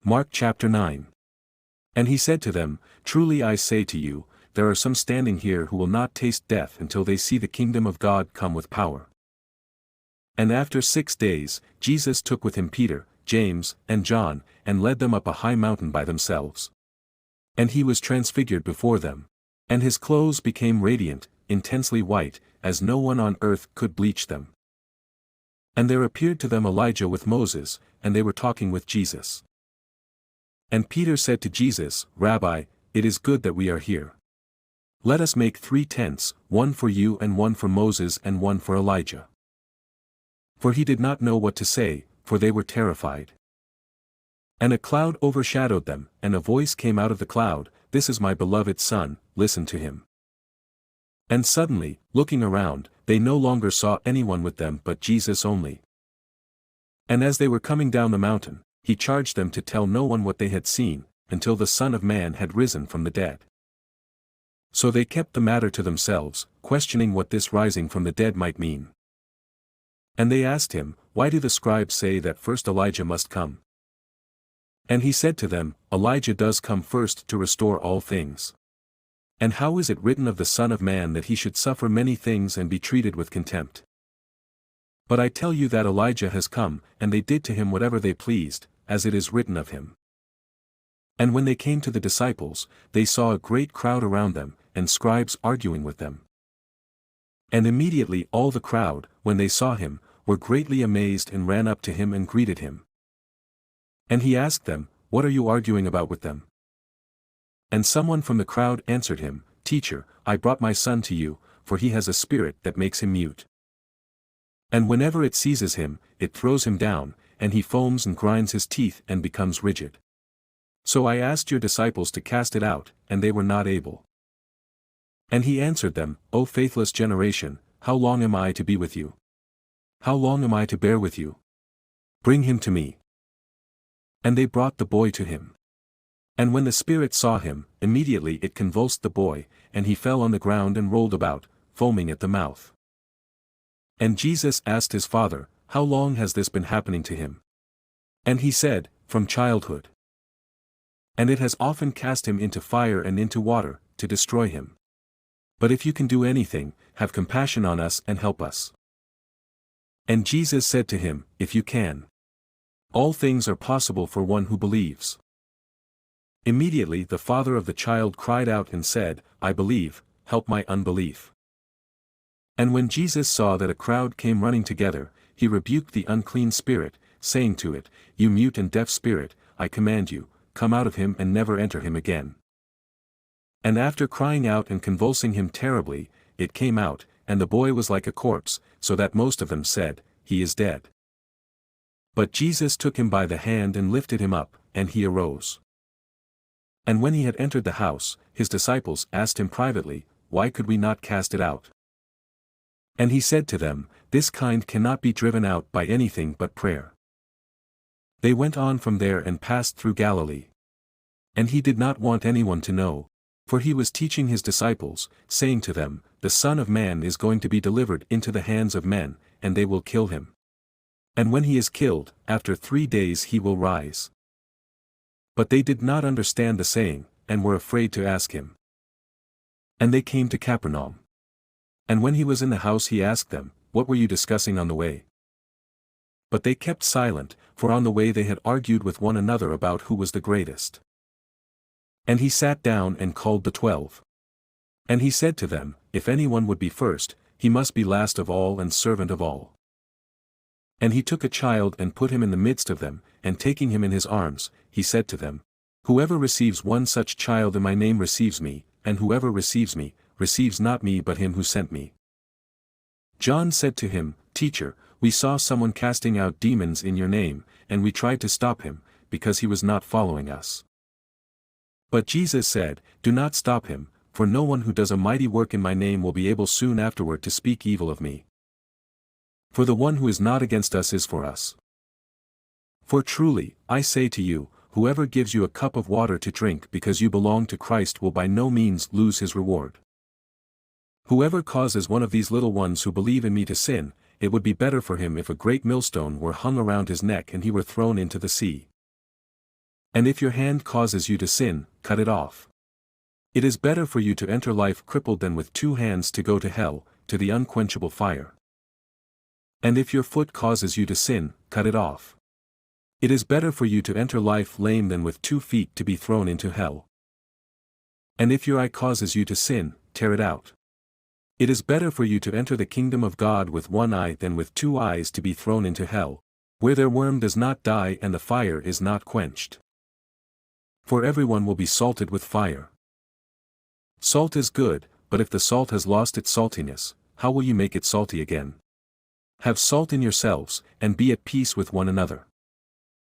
Mark chapter 9. And he said to them, Truly I say to you, there are some standing here who will not taste death until they see the kingdom of God come with power. And after 6 days, Jesus took with him Peter, James, and John, and led them up a high mountain by themselves. And he was transfigured before them. And his clothes became radiant, intensely white, as no one on earth could bleach them. And there appeared to them Elijah with Moses, and they were talking with Jesus. And Peter said to Jesus, Rabbi, it is good that we are here. Let us make 3 tents, one for you and one for Moses and one for Elijah. For he did not know what to say, for they were terrified. And a cloud overshadowed them, and a voice came out of the cloud, This is my beloved Son, listen to him. And suddenly, looking around, they no longer saw anyone with them but Jesus only. And as they were coming down the mountain, he charged them to tell no one what they had seen, until the Son of Man had risen from the dead. So they kept the matter to themselves, questioning what this rising from the dead might mean. And they asked him, Why do the scribes say that first Elijah must come? And he said to them, Elijah does come first to restore all things. And how is it written of the Son of Man that he should suffer many things and be treated with contempt? But I tell you that Elijah has come, and they did to him whatever they pleased, as it is written of him. And when they came to the disciples, they saw a great crowd around them, and scribes arguing with them. And immediately all the crowd, when they saw him, were greatly amazed and ran up to him and greeted him. And he asked them, What are you arguing about with them? And someone from the crowd answered him, Teacher, I brought my son to you, for he has a spirit that makes him mute. And whenever it seizes him, it throws him down, and he foams and grinds his teeth and becomes rigid. So I asked your disciples to cast it out, and they were not able. And he answered them, O faithless generation, how long am I to be with you? How long am I to bear with you? Bring him to me. And they brought the boy to him. And when the spirit saw him, immediately it convulsed the boy, and he fell on the ground and rolled about, foaming at the mouth. And Jesus asked his father, How long has this been happening to him? And he said, From childhood. And it has often cast him into fire and into water, to destroy him. But if you can do anything, have compassion on us and help us. And Jesus said to him, If you can. All things are possible for one who believes. Immediately the father of the child cried out and said, I believe, help my unbelief. And when Jesus saw that a crowd came running together, he rebuked the unclean spirit, saying to it, You mute and deaf spirit, I command you, come out of him and never enter him again. And after crying out and convulsing him terribly, it came out, and the boy was like a corpse, so that most of them said, He is dead. But Jesus took him by the hand and lifted him up, and he arose. And when he had entered the house, his disciples asked him privately, Why could we not cast it out? And he said to them, This kind cannot be driven out by anything but prayer. They went on from there and passed through Galilee. And he did not want anyone to know, for he was teaching his disciples, saying to them, The Son of Man is going to be delivered into the hands of men, and they will kill him. And when he is killed, after 3 days he will rise. But they did not understand the saying, and were afraid to ask him. And they came to Capernaum. And when he was in the house he asked them, What were you discussing on the way? But they kept silent, for on the way they had argued with one another about who was the greatest. And he sat down and called the 12. And he said to them, If anyone would be first, he must be last of all and servant of all. And he took a child and put him in the midst of them, and taking him in his arms, he said to them, Whoever receives one such child in my name receives me, and whoever receives me, receives not me but him who sent me. John said to him, Teacher, we saw someone casting out demons in your name, and we tried to stop him, because he was not following us. But Jesus said, Do not stop him, for no one who does a mighty work in my name will be able soon afterward to speak evil of me. For the one who is not against us is for us. For truly, I say to you, whoever gives you a cup of water to drink because you belong to Christ will by no means lose his reward. Whoever causes one of these little ones who believe in me to sin, it would be better for him if a great millstone were hung around his neck and he were thrown into the sea. And if your hand causes you to sin, cut it off. It is better for you to enter life crippled than with 2 hands to go to hell, to the unquenchable fire. And if your foot causes you to sin, cut it off. It is better for you to enter life lame than with 2 feet to be thrown into hell. And if your eye causes you to sin, tear it out. It is better for you to enter the kingdom of God with 1 eye than with 2 eyes to be thrown into hell, where their worm does not die and the fire is not quenched. For everyone will be salted with fire. Salt is good, but if the salt has lost its saltiness, how will you make it salty again? Have salt in yourselves, and be at peace with one another.